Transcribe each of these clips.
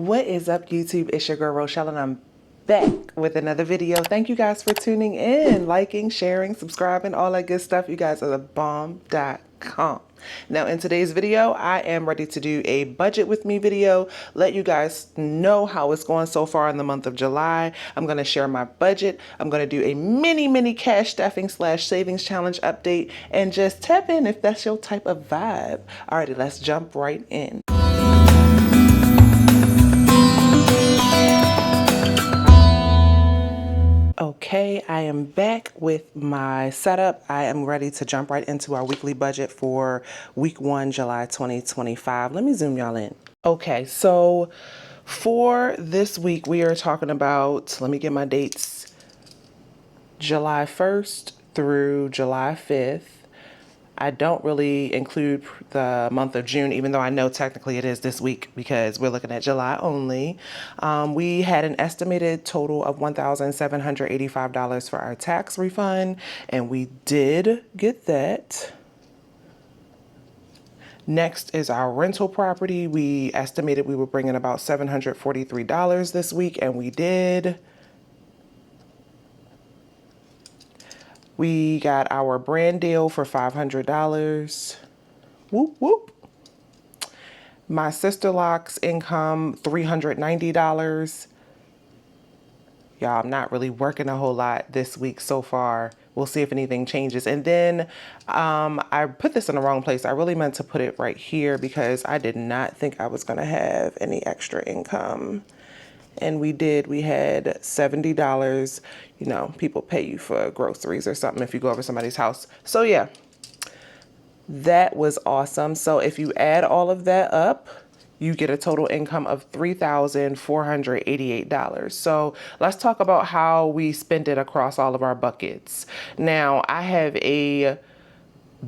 What is up, YouTube? It's your girl Rochelle, and I'm back with another video. Thank you guys for tuning in, liking, sharing, subscribing, all that good stuff. You guys are the bomb.com. Now, in today's video, I am ready to do a budget with me video, let you guys know how it's going so far in the month of July. I'm going to share my budget. I'm going to do a mini cash stuffing / savings challenge update, and just tap in if that's your type of vibe. Alrighty, let's jump right in. Okay, I am back with my setup. I am ready to jump right into our weekly budget for week 1, July 2025. Let me zoom y'all in. Okay, so for this week, we are talking about, let me get my dates, July 1st through July 5th. I don't really include the month of June, even though I know technically it is this week because we're looking at July only. We had an estimated total of $1,785 for our tax refund, and we did get that. Next is our rental property. We estimated we were bringing about $743 this week, and we did. We got our brand deal for $500. Whoop, whoop. My Sisterlocks income, $390. Y'all, I'm not really working a whole lot this week so far. We'll see if anything changes. And then I put this in the wrong place. I really meant to put it right here because I did not think I was going to have any extra income. And we did. We had $70. You know, people pay you for groceries or something if you go over somebody's house. So yeah, that was awesome. So if you add all of that up, you get a total income of $3,488. So let's talk about how we spent it across all of our buckets. Now, I have a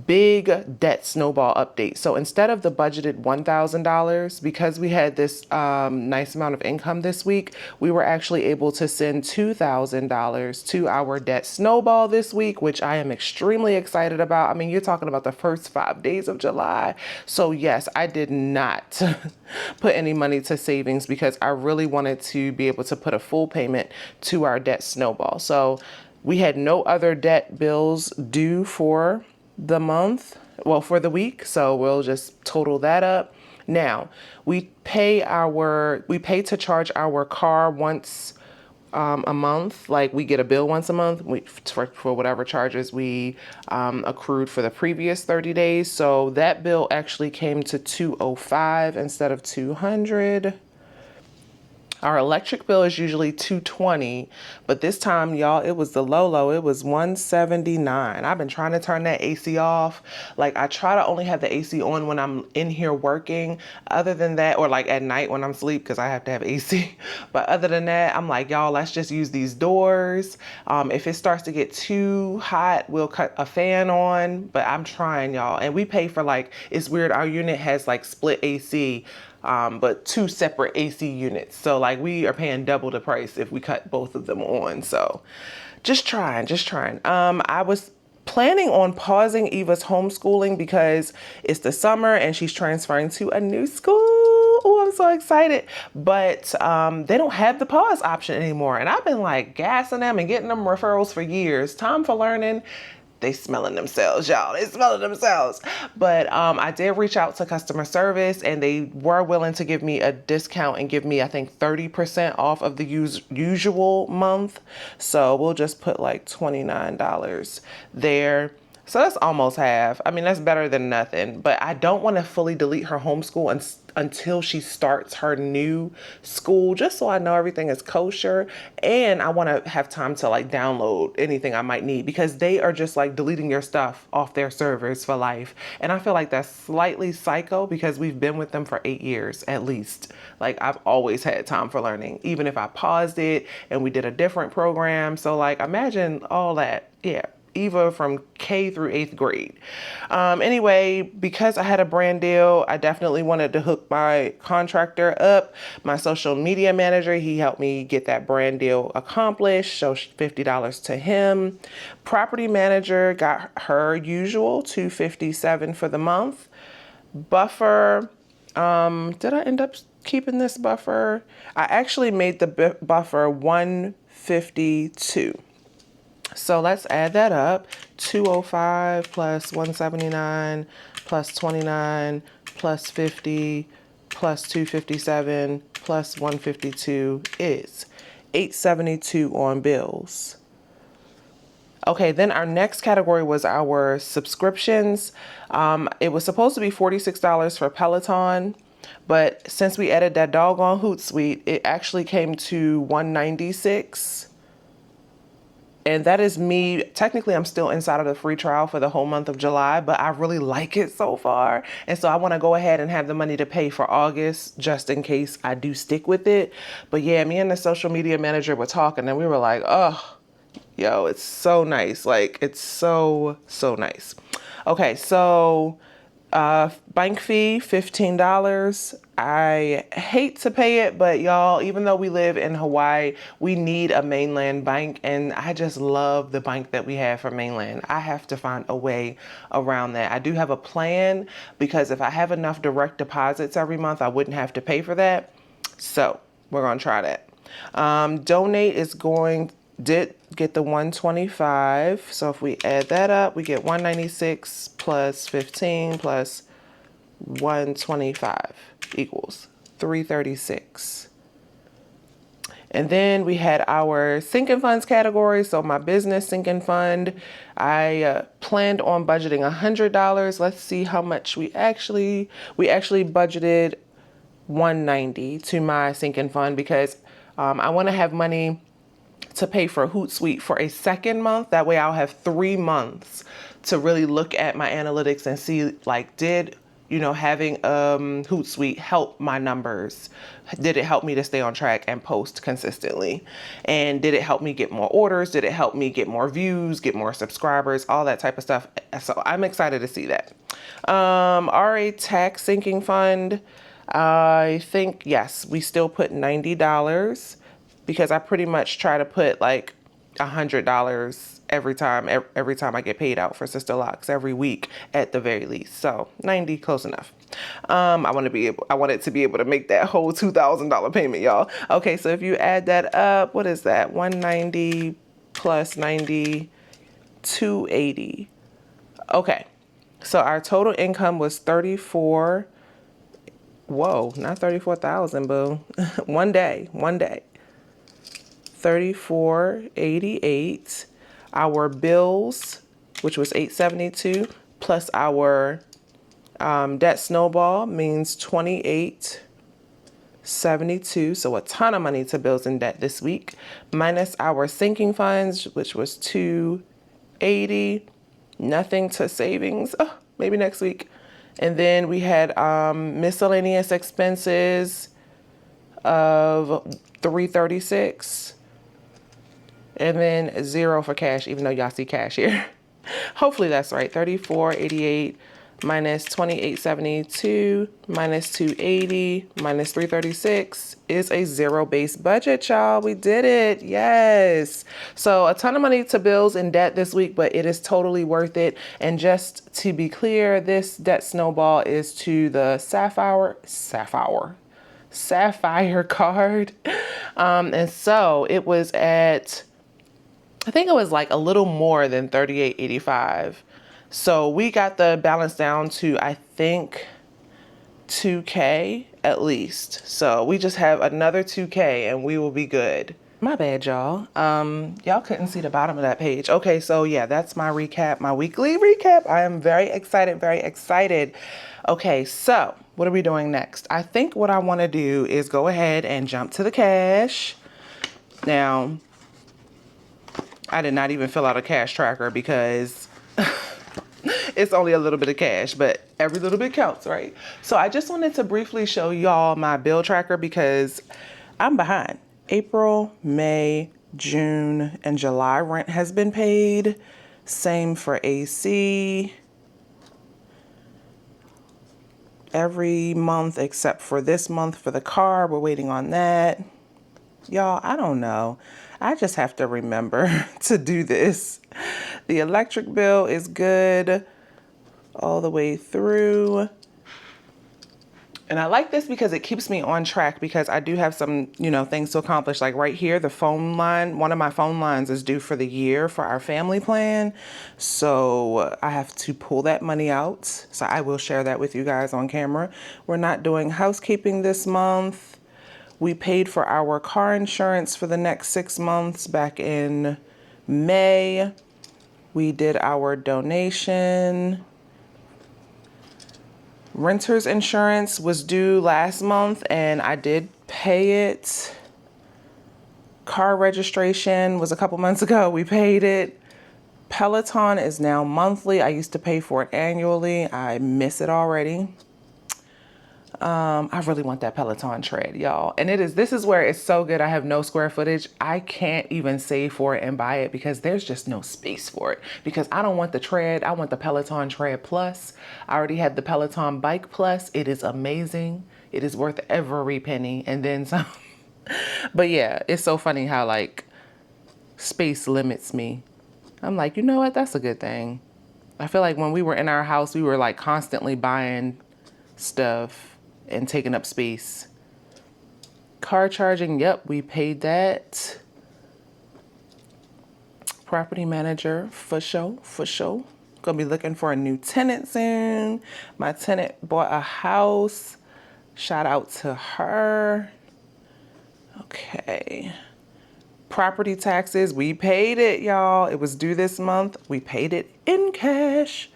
big debt snowball update. So instead of the budgeted $1,000, because we had this nice amount of income this week, we were actually able to send $2,000 to our debt snowball this week, which I am extremely excited about. I mean, you're talking about the first 5 days of July. So yes, I did not put any money to savings because I really wanted to be able to put a full payment to our debt snowball. So we had no other debt bills due for the month, well, for the week, so we'll just total that up. Now, we pay to charge our car once a month. Like, we get a bill once a month for whatever charges we accrued for the previous 30 days. So that bill actually came to $205 instead of $200. Our electric bill is usually $220, but this time, y'all, it was the low. It was $179. I've been trying to turn that AC off. Like, I try to only have the AC on when I'm in here working. Other than that, or like at night when I'm asleep, because I have to have AC. But other than that, I'm like, y'all, let's just use these doors. If it starts to get too hot, we'll cut a fan on. But I'm trying, y'all. And we pay for, like, it's weird. Our unit has like split AC. But 2 separate AC units. So like we are paying double the price if we cut both of them on. So just trying. I was planning on pausing Eva's homeschooling because it's the summer and she's transferring to a new school. Oh, I'm so excited. But they don't have the pause option anymore. And I've been like gassing them and getting them referrals for years. Time for learning. They smelling themselves, y'all. They smelling themselves. But I did reach out to customer service and they were willing to give me a discount and give me, I think, 30% off of the usual month. So we'll just put like $29 there. So that's almost half. I mean, that's better than nothing. But I don't want to fully delete her homeschool until she starts her new school, just so I know everything is kosher. And I want to have time to like download anything I might need because they are just like deleting your stuff off their servers for life. And I feel like that's slightly psycho because we've been with them for 8 years at least. Like, I've always had time for learning, even if I paused it and we did a different program. So like, imagine all that. Yeah. Eva from K through 8th grade. Anyway, because I had a brand deal, I definitely wanted to hook my contractor up. My social media manager, he helped me get that brand deal accomplished. So $50 to him. Property manager got her usual $257 for the month. Buffer, Did I end up keeping this buffer? I actually made the buffer 152. So let's add that up. 205 plus 179 plus 29 plus 50 plus 257 plus 152 is 872 on bills. Okay, then our next category was our subscriptions. It was supposed to be $46 for Peloton, but since we added that doggone Hootsuite, it actually came to $196. And that is me. Technically, I'm still inside of the free trial for the whole month of July, but I really like it so far. And so I want to go ahead and have the money to pay for August just in case I do stick with it. But yeah, me and the social media manager were talking and we were like, oh, yo, it's so nice. Like, it's so, so nice. Okay, so bank fee, $15. I hate to pay it, but y'all, even though we live in Hawaii, we need a mainland bank, and I just love the bank that we have for mainland. I have to find a way around that. I do have a plan because if I have enough direct deposits every month, I wouldn't have to pay for that. So we're gonna try that. Donate is did get the 125. So if we add that up, we get 196 plus 15 plus 125 equals 336. And then we had our sinking funds category. So my business sinking fund, I planned on budgeting $100. Let's see how much we actually budgeted $190 to my sinking fund because I want to have money to pay for Hootsuite for a second month. That way I'll have 3 months to really look at my analytics and see, like, did, having Hootsuite help my numbers? Did it help me to stay on track and post consistently? And did it help me get more orders? Did it help me get more views, get more subscribers, all that type of stuff? So I'm excited to see that. RA tax sinking fund, I think, yes, we still put $90 because I pretty much try to put like $100 every time I get paid out for Sisterlocks every week at the very least. So 90, close enough. I want it to be able to make that whole $2,000 payment, y'all. Okay, so if you add that up, what is that? 190 plus 90, 280. Okay, so our total income was 34. Whoa, not 34,000, boo. One day. 3488. Our bills, which was 872, plus our debt snowball means 2872. So a ton of money to bills and debt this week, minus our sinking funds, which was 280. Nothing to savings. Oh, maybe next week. And then we had miscellaneous expenses of 336. And then 0 for cash, even though y'all see cash here. Hopefully that's right. 3488 minus 2872 minus 280 minus 336 is a zero-based budget, y'all. We did it. Yes. So a ton of money to bills and debt this week, but it is totally worth it. And just to be clear, this debt snowball is to the Sapphire card. And so it was at, I think it was like a little more than $38.85. So we got the balance down to, I think, $2K at least. So we just have another $2K and we will be good. My bad, y'all. Y'all couldn't see the bottom of that page. Okay, so yeah, that's my recap, my weekly recap. I am very excited, very excited. Okay, so what are we doing next? I think what I want to do is go ahead and jump to the cash. Now, I did not even fill out a cash tracker because it's only a little bit of cash, but every little bit counts, right? So I just wanted to briefly show y'all my bill tracker because I'm behind. April, May, June, and July rent has been paid. Same for AC. Every month except for this month for the car, we're waiting on that. Y'all, I don't know. I just have to remember to do this. The electric bill is good all the way through. And I like this because it keeps me on track, because I do have some, you know, things to accomplish. Like right here, the phone line, one of my phone lines is due for the year for our family plan. So I have to pull that money out. So I will share that with you guys on camera. We're not doing housekeeping this month. We paid for our car insurance for the next 6 months back in May. We did our donation. Renter's insurance was due last month and I did pay it. Car registration was a couple months ago. We paid it. Peloton is now monthly. I used to pay for it annually. I miss it already. I really want that Peloton tread, y'all. And this is where it's so good. I have no square footage. I can't even save for it and buy it because there's just no space for it. Because I don't want the tread. I want the Peloton Tread Plus. I already had the Peloton Bike Plus. It is amazing. It is worth every penny and then some. But yeah, it's so funny how like space limits me. I'm like, you know what? That's a good thing. I feel like when we were in our house, we were like constantly buying stuff and taking up space. Car charging, yep, we paid that. Property manager, for sure. Gonna be looking for a new tenant soon. My tenant bought a house. Shout out to her. Okay. Property taxes, we paid it, y'all. It was due this month. We paid it in cash.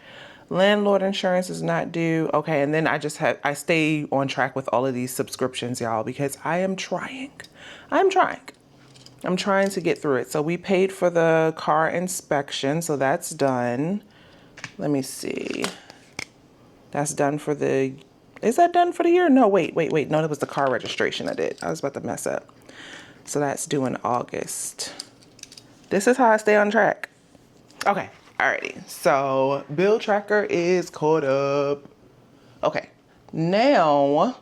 Landlord insurance is not due. Okay, and then I stay on track with all of these subscriptions, y'all, because I am trying. I'm trying to get through it. So we paid for the car inspection, so that's done. Let me see. That's done for is that done for the year? No, wait. No, that was the car registration I did. I was about to mess up. So that's due in August. This is how I stay on track. Okay. Alrighty, so bill tracker is caught up. Okay, now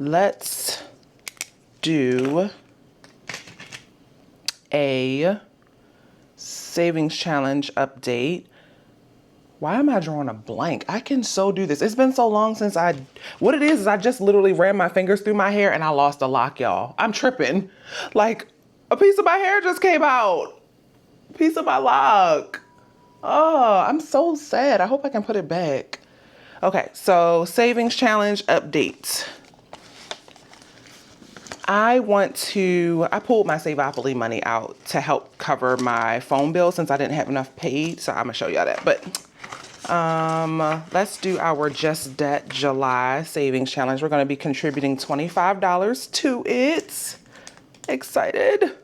let's do a savings challenge update. Why am I drawing a blank? I can so do this. It's been so long since what it is I just literally ran my fingers through my hair and I lost a lock, y'all. I'm tripping. Like a piece of my hair just came out. Piece of my lock. Oh, I'm so sad. I hope I can put it back. Okay, so savings challenge update. I pulled my Savopoly money out to help cover my phone bill since I didn't have enough paid. So I'm gonna show y'all that. But let's do our Just Debt July savings challenge. We're gonna be contributing $25 to it. Excited.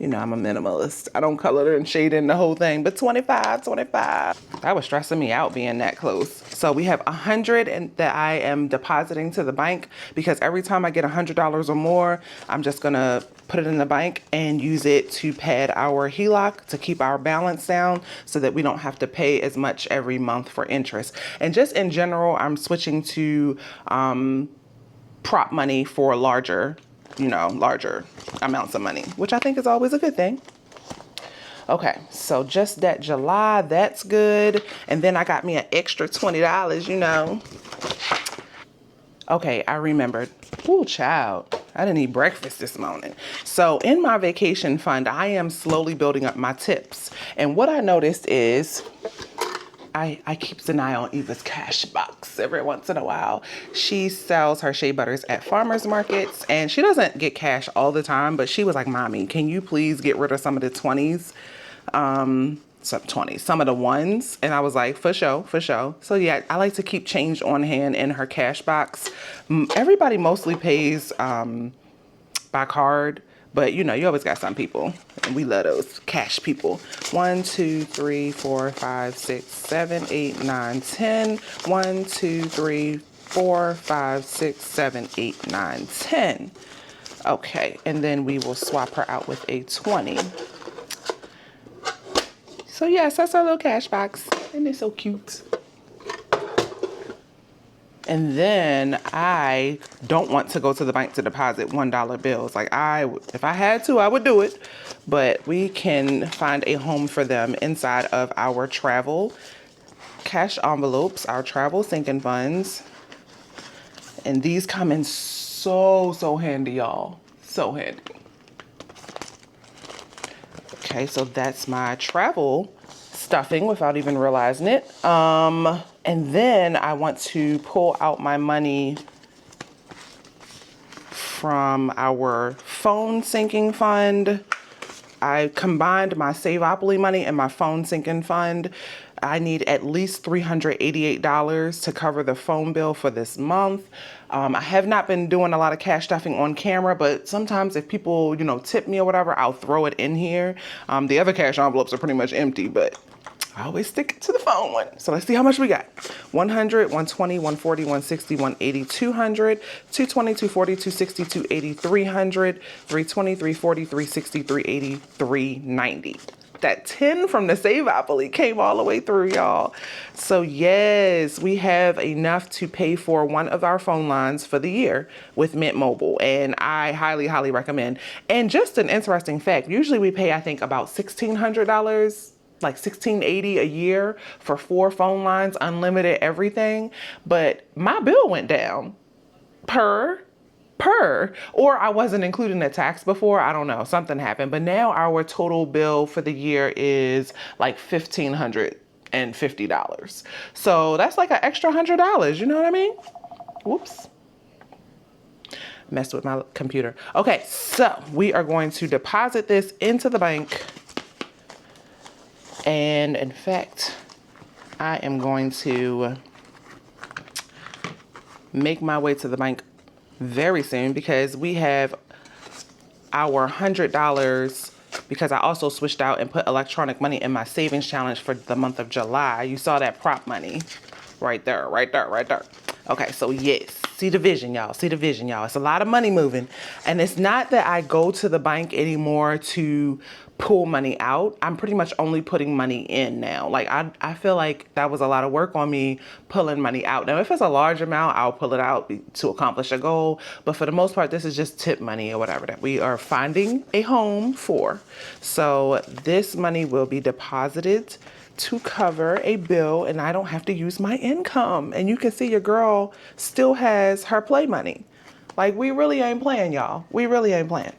You know, I'm a minimalist. I don't color and shade in the whole thing, but 25. That was stressing me out being that close. So we have 100 that I am depositing to the bank because every time I get $100 or more, I'm just gonna put it in the bank and use it to pad our HELOC to keep our balance down so that we don't have to pay as much every month for interest. And just in general, I'm switching to prop money for larger amounts of money, which I think is always a good thing. Okay, so Just That July, that's good. And then I got me an extra $20, you know. Okay, I remembered. Ooh, child. I didn't eat breakfast this morning. So in my vacation fund, I am slowly building up my tips. And what I noticed is I keeps an eye on Eva's cash box every once in a while. She sells her shea butters at farmers markets and she doesn't get cash all the time, but she was like, Mommy, can you please get rid of some of the 20s? Some of the ones. And I was like, for sure. So yeah, I like to keep change on hand in her cash box. Everybody mostly pays by card. But you know, you always got some people, and we love those cash people. 1, 2, 3, 4, 5, 6, 7, 8, 9, 10. 1, 2, 3, 4, 5, 6, 7, 8, 9, 10. Okay, and then we will swap her out with a 20. So yes, that's our little cash box, and it's so cute. And then I don't want to go to the bank to deposit $1 bills. Like if I had to, I would do it. But we can find a home for them inside of our travel cash envelopes, our travel sinking funds. And these come in so handy, y'all. So handy. Okay, so that's my travel stuffing without even realizing it. And then I want to pull out my money from our phone sinking fund. I combined my Saveopoly money and my phone sinking fund. I need at least $388 to cover the phone bill for this month. I have not been doing a lot of cash stuffing on camera, but sometimes if people, tip me or whatever, I'll throw it in here. The other cash envelopes are pretty much empty, but I always stick to the phone one. So let's see how much we got. 100, 120, 140, 160, 180, 200, 220, 240, 260, 280, 300, 320, 340, 360, 380, 390. That 10 from the Saveopoly came all the way through, y'all. So yes, we have enough to pay for one of our phone lines for the year with Mint Mobile, and I highly recommend. And just an interesting fact, usually we pay, I think, about $1,600, like $1,680 a year for 4 phone lines, unlimited everything. But my bill went down per, or I wasn't including the tax before. I don't know, something happened. But now our total bill for the year is like $1,550. So that's like an extra $100. You know what I mean? Whoops. Messed with my computer. Okay, so we are going to deposit this into the bank. And in fact, I am going to make my way to the bank very soon because we have our $100, because I also switched out and put electronic money in my savings challenge for the month of July. You saw that prop money right there. Okay, so yes, see the vision, y'all. See the vision, y'all. It's a lot of money moving. And it's not that I go to the bank anymore to pull money out. I'm pretty much only putting money in now. Like I feel like that was a lot of work on me pulling money out. Now, if it's a large amount, I'll pull it out to accomplish a goal. But for the most part, this is just tip money or whatever that we are finding a home for. So this money will be deposited to cover a bill, and I don't have to use my income. And you can see your girl still has her play money. Like, we really ain't playing, y'all. We really ain't playing.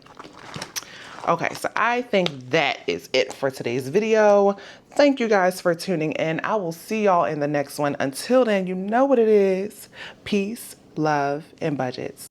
Okay, so I think that is it for today's video. Thank you guys for tuning in. I will see y'all in the next one. Until then, you know what it is. Peace, love, and budgets.